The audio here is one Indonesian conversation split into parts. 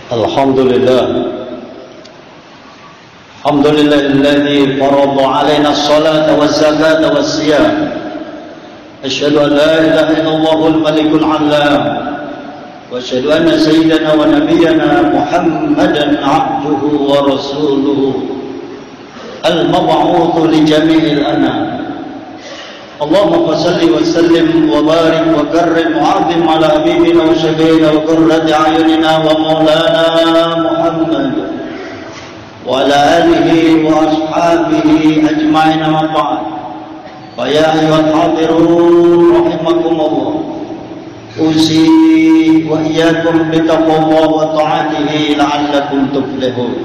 Alhamdulillah. Alhamdulillahilladzi farada 'alaina as-salata waz-zakata was-siyam. Asyhadu an la ilaha illallahul malikul 'allam. Wa asyhadu anna sayyidana wa nabiyyana Muhammadan 'abduhu wa rasuluhu al-mab'utsu li jami'il anam. Allahumma salli wa sallim wa barik wa karrim wa 'azzim 'ala habibina wa syafi'ina wa qurrati a'yunina wa maulana Muhammad wa 'ala alihi wa ashabihi ajma'in amma ba'd. Fa ya ayyuhal hadirun rahimakumullah, usi wa iyyakum bi taqwa wa ta'atihi la'allakum tuflihun.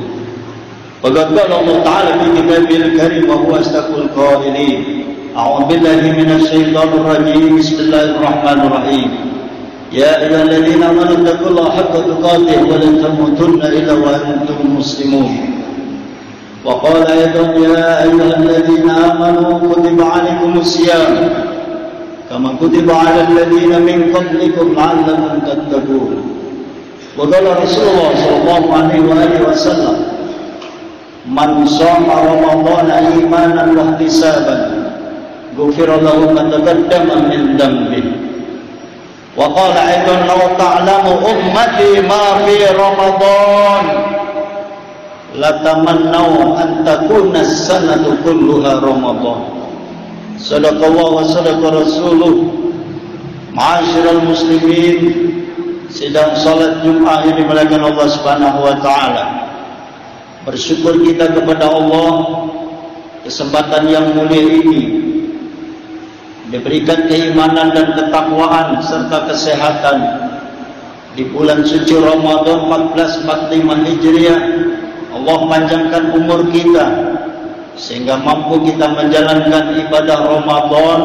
Faqad qala Allah ta'ala fi kitabil karim wa huwa asdaqul qailin. أعوذ بالله من الشيطان الرجيم. بسم الله الرحمن الرحيم. يا أيها الذين آمنوا اتقوا الله حق تقاته ولا تموتن إلا وأنتم مسلمون. وقال أيضا يا أيها الذين آمنوا كتب عليكم الصيام كما كتب على الذين من قبلكم لعلكم تتقون. وقال رسول الله صلى الله عليه وآله وسلم من صام رمضان إيمانا واحتسابا غفر له ما تقدم من ذنبه. وقال أيضا لو تعلم أمتي ما في رمضان لتمنوا أن تكون السنة كلها رمضان. صدق الله وصدق رسوله. Ma'asyiral muslimin, sidang salat Jumat yang dimuliakan Allah Subhanahu wa taala. Bersyukur kita kepada Allah kesempatan yang mulia ini, diberikan keimanan dan ketakwaan serta kesehatan di bulan suci Ramadan 1445 Hijriah. Allah panjangkan umur kita sehingga mampu kita menjalankan ibadah Ramadan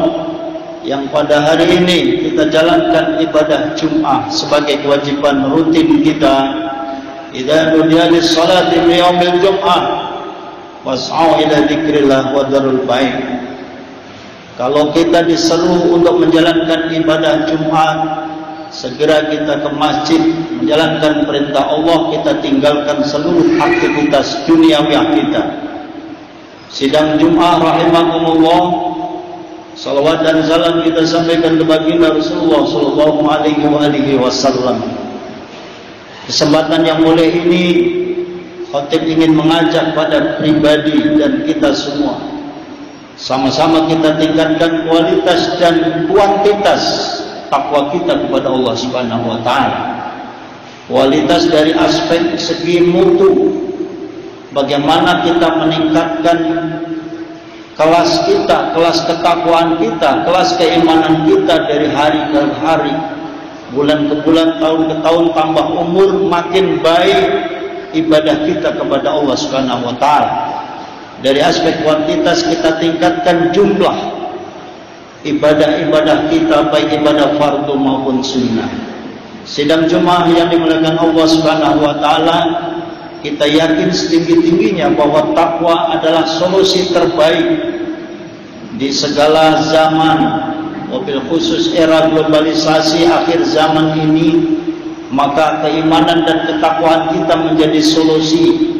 yang pada hari ini kita jalankan ibadah Jum'ah sebagai kewajiban rutin kita. Idza nudiya lis-salati fi yaumil Jum'ah was'au ila dzikrillah wa darul bai'. Kalau kita diseru untuk menjalankan ibadah Jumat, segera kita ke masjid menjalankan perintah Allah, kita tinggalkan seluruh aktivitas duniawi kita. Sidang Jumat rahimakumullah, salawat dan salam kita sampaikan kepada baginda Rasulullah sallallahu alaihi wasallam. Kesempatan yang mulia ini, khatib ingin mengajak pada pribadi dan kita semua, sama-sama kita tingkatkan kualitas dan kuantitas takwa kita kepada Allah Subhanahu wa taala. Kualitas dari aspek segi mutu, bagaimana kita meningkatkan kelas kita, kelas ketakwaan kita, kelas keimanan kita dari hari ke hari, bulan ke bulan, tahun ke tahun, tambah umur, makin baik ibadah kita kepada Allah Subhanahu wa taala. Dari aspek kuantitas kita tingkatkan jumlah ibadah-ibadah kita, baik ibadah fardu maupun sunnah. Sidang Jumat yang dimuliakan Allah Subhanahu wa taala, kita yakin setinggi-tingginya bahwa takwa adalah solusi terbaik di segala zaman, wabil khusus era globalisasi akhir zaman ini. Maka keimanan dan ketakwaan kita menjadi solusi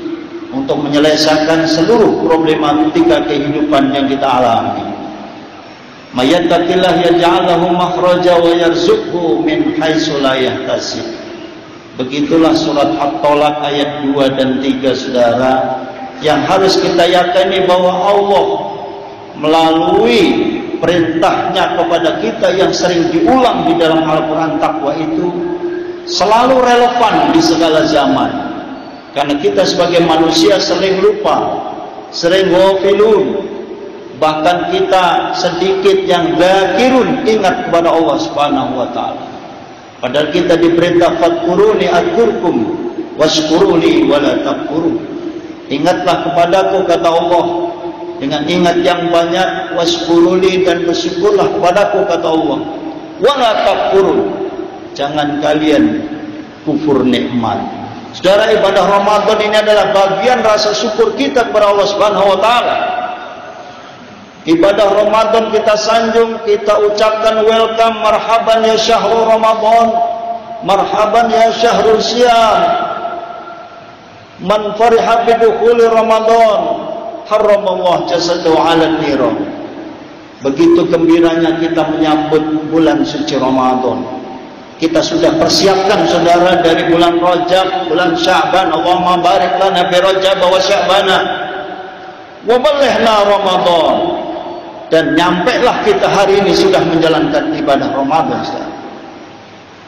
untuk menyelesaikan seluruh problematika kehidupan yang kita alami. Mayattaqillah yaj'al lahu makhraja wa yarzuqhu min haitsu la yahtasib. Begitulah surat At-Tolak ayat 2 dan 3, saudara, yang harus kita yakini bahwa Allah melalui perintahnya kepada kita yang sering diulang di dalam Al-Quran, takwa itu selalu relevan di segala zaman. Karena kita sebagai manusia sering lupa, sering ghafilun, bahkan kita sedikit yang dzakirun, ingat kepada Allah Subhanahu wa taala. Padahal kita diperintah fadkuruni adkurkum washkuruni wala takfurun. Ingatlah kepadaku, kata Allah, dengan ingat yang banyak, washkuruni, dan bersyukurlah kepadaku, kata Allah, wala takfurun, jangan kalian kufur nikmat. Saudara, ibadah Ramadan ini adalah bagian rasa syukur kita kepada Allah Subhanahu wa taala. Ibadah Ramadan kita sanjung, kita ucapkan welcome, marhaban ya syahrul Ramadan, marhaban ya syahrul siyam. Man fariha bidukhuli Ramadan harramallahu jasadahu 'alan niran. Begitu gembiranya kita menyambut bulan suci Ramadan. Kita sudah persiapkan saudara dari bulan Rajab, bulan Sya'ban. Allahumma barik lana fi Rajab wa Sya'bana wa ballighna Ramadan. Dan nyampailah kita hari ini sudah menjalankan ibadah Ramadan.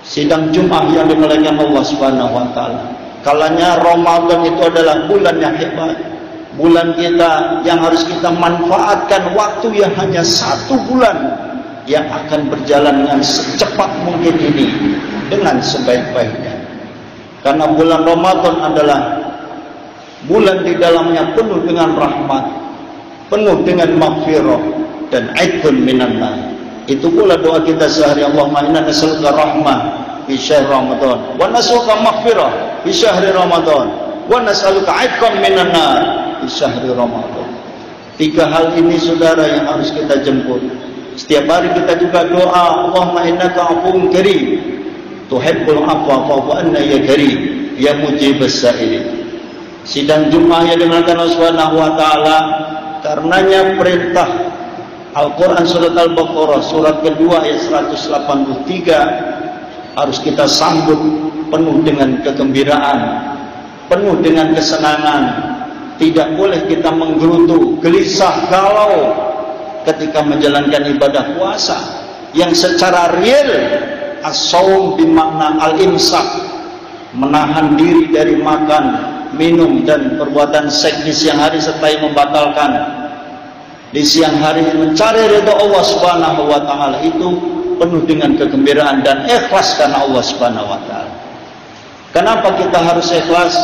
Sidang Jumat yang dimuliakan Allah Subhanahu wa taala. Kalanya Ramadan itu adalah bulan yang hebat. Bulan kita yang harus kita manfaatkan, waktu yang hanya 1 bulan yang akan berjalan dengan secepat mungkin ini dengan sebaik-baiknya. Karena bulan Ramadan adalah bulan di dalamnya penuh dengan rahmat, penuh dengan maghfirah dan aidun minan nar. Itu pula doa kita sehari, Allahumma inna nas'aluka rahmah fi syahr Ramadan wa nas'aluka maghfirah fi syahri Ramadan wa nas'aluka aidkan minan nar fi syahri Ramadan. 3 hal ini saudara yang harus kita jemput. Setiap hari kita juga doa, Allahumma innaka afuwwun karim tuhibbul afwa fa'fu anna ya karim ya mujibas sa'ilin. Sidang Jumat yang dimuliakan Allah Subhanahu wa taala, karenanya perintah Al-Quran surat Al-Baqarah surat kedua ayat 183 harus kita sambut penuh dengan kegembiraan, penuh dengan kesenangan. Tidak boleh kita menggerutu, gelisah, galau ketika menjalankan ibadah puasa yang secara real as-shaum bermakna al-imsak, menahan diri dari makan, minum dan perbuatan seks di siang hari serta membatalkan. Di siang hari mencari ridha Allah Subhanahu wa taala itu penuh dengan kegembiraan dan ikhlas karena Allah Subhanahu wa taala. Kenapa kita harus ikhlas?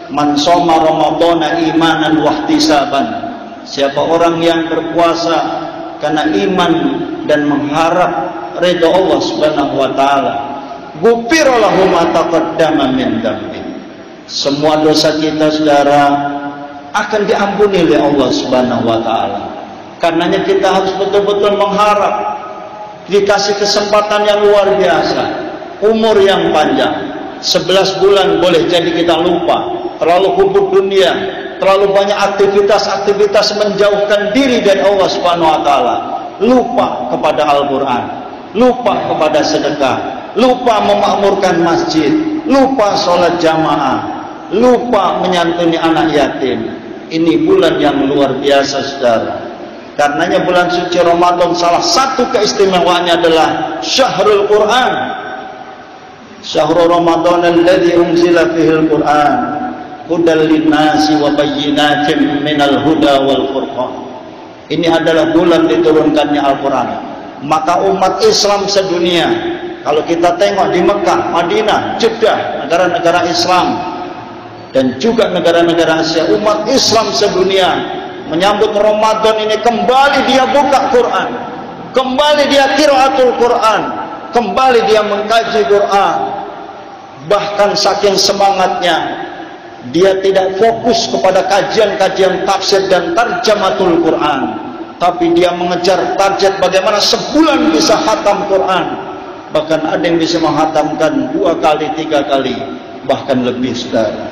Man shoma ramadhana imanan wa ihtisaban. Siapa orang yang berpuasa karena iman dan mengharap ridha Allah Subhanahu wa taala, ghufira lahu ma taqaddama min dzambi. Semua dosa kita saudara akan diampuni oleh Allah Subhanahu wa taala. Karenanya kita harus betul-betul mengharap dikasih kesempatan yang luar biasa, umur yang panjang. 11 bulan boleh jadi kita lupa, terlalu hubub dunia, terlalu banyak aktivitas-aktivitas menjauhkan diri dari Allah Subhanahu wa taala, lupa kepada Al-Qur'an, lupa kepada sedekah, lupa memakmurkan masjid, lupa sholat jamaah, lupa menyantuni anak yatim. Ini bulan yang luar biasa saudara. Karenanya bulan suci Ramadan salah satu keistimewaannya adalah Syahrul Quran. Syahrul Ramadan alladzi unzila fihil Quran hudal linnasi wa bayyinatin minal huda wal furqan. Ini adalah bulan diturunkannya Al-Quran. Maka umat Islam sedunia, kalau kita tengok di Mekah, Madinah, Jeddah, negara-negara Islam dan juga negara-negara Asia, umat Islam sedunia menyambut Ramadan ini kembali dia buka Quran, kembali dia qiraatul Quran, kembali dia mengkaji Quran. Bahkan saking semangatnya dia tidak fokus kepada kajian-kajian tafsir dan tarjamatul Quran, tapi dia mengejar target bagaimana sebulan bisa khatam Quran. Bahkan ada yang bisa menghatamkan 2 kali, 3 kali, bahkan lebih saudara.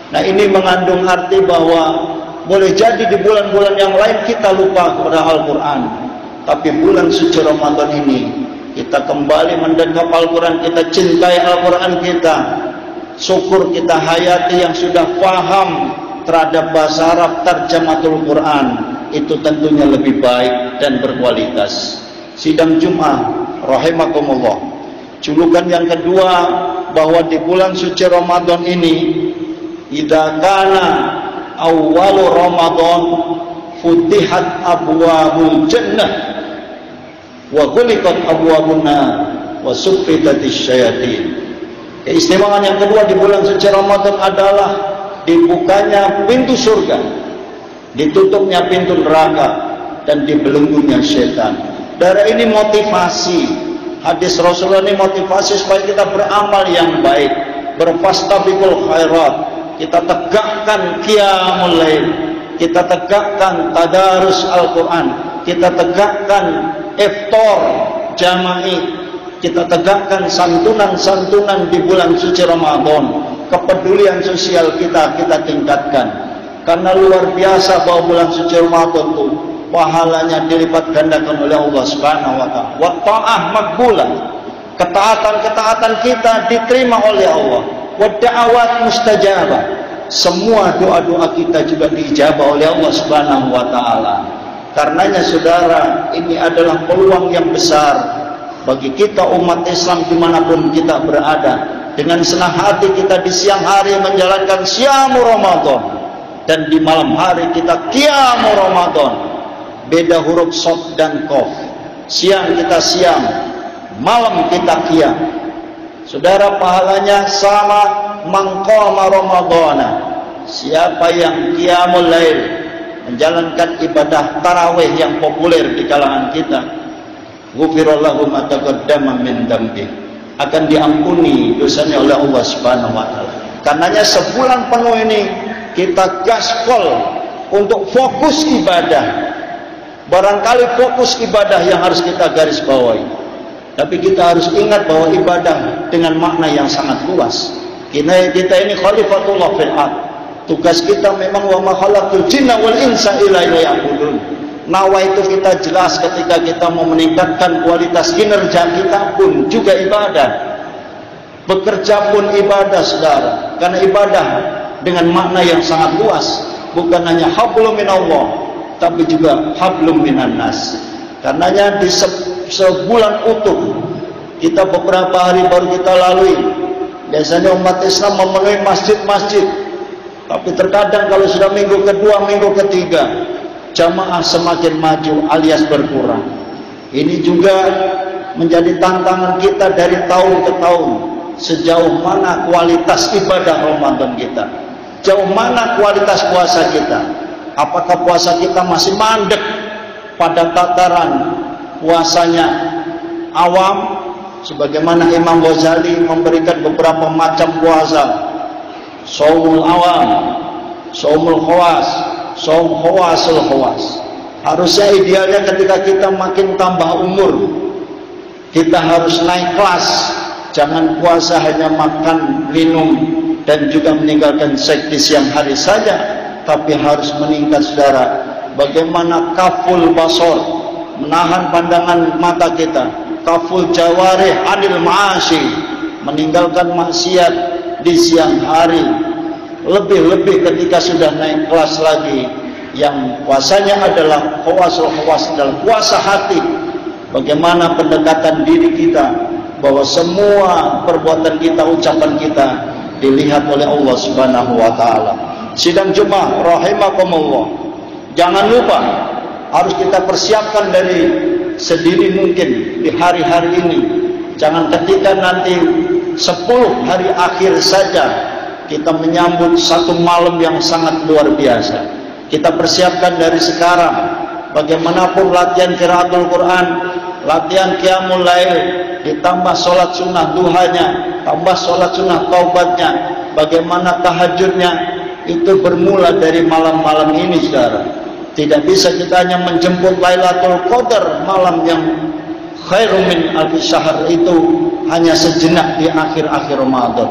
Nah ini mengandung arti bahwa boleh jadi di bulan-bulan yang lain kita lupa kepada Al-Quran, tapi bulan suci Ramadan ini kita kembali mendekap Al-Quran, kita cintai Al-Quran kita. Syukur kita hayati yang sudah paham terhadap bahasa Arab tarjamatul Quran, itu tentunya lebih baik dan berkualitas. Sidang Jumat rahimakumullah. Julukan yang kedua bahwa di bulan suci Ramadan ini, idza kana awwalu Ramadan futihat abwabul jannah wa ghuliqat abwabun nar wa suffitatis syayatin. Keistimewaan yang kedua di bulan suci Ramadan adalah dibukanya pintu surga, ditutupnya pintu neraka, dan dibelenggunya setan. Dari ini motivasi, hadis Rasulullah ini motivasi supaya kita beramal yang baik, berfastabiqul khairat, kita tegakkan qiyamul lail, kita tegakkan tadarus Al-Quran, kita tegakkan iftar jama'i, kita tegakkan santunan-santunan di bulan suci Ramadan. kepedulian sosial kita tingkatkan. Karena luar biasa bahwa bulan suci Ramadan itu pahalanya dilipat gandakan oleh Allah Subhanahu wa taala. Wa ta'ah maqbulah. Ketaatan-ketaatan kita diterima oleh Allah. Wa da'awat mustajabah. Semua doa-doa kita juga diijabah oleh Allah Subhanahu wa taala. Karenanya saudara, ini adalah peluang yang besar bagi kita umat Islam dimanapun kita berada. Dengan senang hati kita di siang hari menjalankan siam Ramadan, dan di malam hari kita qiyam Ramadan. Beda huruf shad dan qaf. Siang kita siam, malam kita qiyam. Saudara, pahalanya sama mangqama Ramadana. Siapa yang qiyamul lail, menjalankan ibadah tarawih yang populer di kalangan kita, ghufirallahu ma taqaddama min dzambi, akan diampuni dosanya oleh Allah Subhanahu wa taala. Karenanya sebulan penuh ini kita gaspol untuk fokus ibadah. Barangkali fokus ibadah yang harus kita garis bawahi. Tapi kita harus ingat bahwa ibadah dengan makna yang sangat luas. Kita ini khalifatullah fil ardh. Tugas kita memang wa ma khalaqtul jinna wal insa illa liya'budun. Nawa itu kita jelas ketika kita mau meningkatkan kualitas kinerja kita pun juga ibadah. Bekerja pun ibadah, saudara. Karena ibadah dengan makna yang sangat luas, bukan hanya hablum minallah, tapi juga hablum minan nas. Karenanya di sebulan utuh kita beberapa hari baru kita lalui. Biasanya umat Islam memenuhi masjid-masjid. Tapi terkadang kalau sudah minggu kedua, minggu ketiga, jamaah semakin maju alias berkurang. Ini juga menjadi tantangan kita dari tahun ke tahun. Sejauh mana kualitas ibadah Ramadan kita? Jauh mana kualitas puasa kita? Apakah puasa kita masih mandek pada tataran puasanya awam? Sebagaimana Imam Ghazali memberikan beberapa macam puasa. Shaumul awam, shaumul khawas, shaum khawasul khawas. Harusnya idealnya ketika kita makin tambah umur, kita harus naik kelas. Jangan puasa hanya makan, minum, dan juga meninggalkan seks di siang hari saja, tapi harus meningkat, saudara. Bagaimana kaful basor, menahan pandangan mata kita, kaful jawarih anil ma'asi, meninggalkan maksiat di siang hari. Lebih-lebih ketika sudah naik kelas lagi, yang puasanya adalah khawasul khawas, adalah puasa hati. Bagaimana pendekatan diri kita, bahwa semua perbuatan kita, ucapan kita dilihat oleh Allah Subhanahu wa taala. Sidang Jumat rahimakumullah, jangan lupa harus kita persiapkan dari sedini mungkin di hari-hari ini. Jangan ketika nanti 10 hari akhir saja kita menyambut satu malam yang sangat luar biasa. Kita persiapkan dari sekarang. Bagaimanapun latihan qiraatul Quran, latihan qiyamul lail, ditambah sholat sunnah duhanya, tambah sholat sunnah taubatnya, bagaimana tahajudnya, itu bermula dari malam-malam ini, saudara. Tidak bisa kita hanya menjemput Lailatul Qadar, malam yang khairum min alfi syahr, itu hanya sejenak di akhir-akhir Ramadan.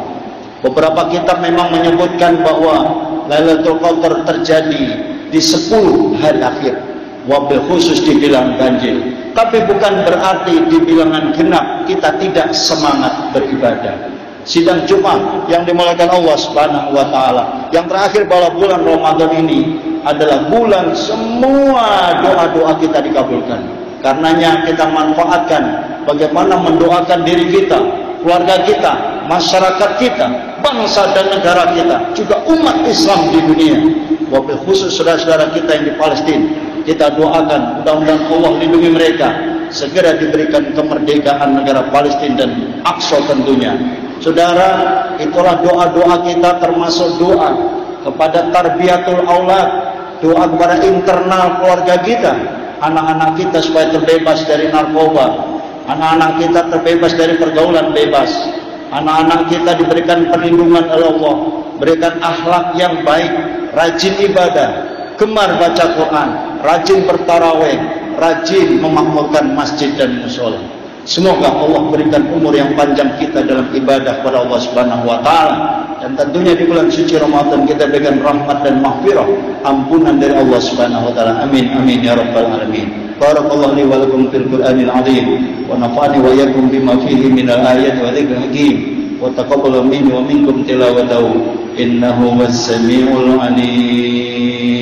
Beberapa kitab memang menyebutkan bahwa Lailatul Qadar terjadi di 10 hari akhir, wabil khusus di bilangan ganjil. Tapi bukan berarti di bilangan genap kita tidak semangat beribadah. Sidang Jumat yang dimuliakan Allah Subhanahu wa taala, yang terakhir bahwa bulan Ramadan ini adalah bulan semua doa-doa kita dikabulkan. Karenanya kita manfaatkan bagaimana mendoakan diri kita, keluarga kita, masyarakat kita, bangsa dan negara kita, juga umat Islam di dunia. Wabil khusus saudara-saudara kita yang di Palestina, kita doakan mudah-mudahan Allah lindungi mereka, segera diberikan kemerdekaan negara Palestina dan Aqsa tentunya. Saudara, itulah doa-doa kita, termasuk doa kepada tarbiyatul aulad, doa kepada internal keluarga kita, anak-anak kita supaya terbebas dari narkoba, anak-anak kita terbebas dari pergaulan bebas, anak-anak kita diberikan perlindungan oleh Allah, berikan akhlak yang baik, rajin ibadah, gemar baca Quran, rajin bertarawih, rajin memakmurkan masjid dan musola. Semoga Allah berikan umur yang panjang kita dalam ibadah kepada Allah Subhanahu wa taala. dan tentunya di bulan suci Ramadan kita berikan rahmat dan maghfirah, ampunan dari Allah Subhanahu wa taala. Amin amin ya rabbal alamin. Barakallahu li wa lakum fil Qur'anil azim wa nafa'ani wa iyyakum bima fihi minal ayati wa dzikril hakim wa taqabbal minni wa minkum tilawatahu innahu was samiul alim.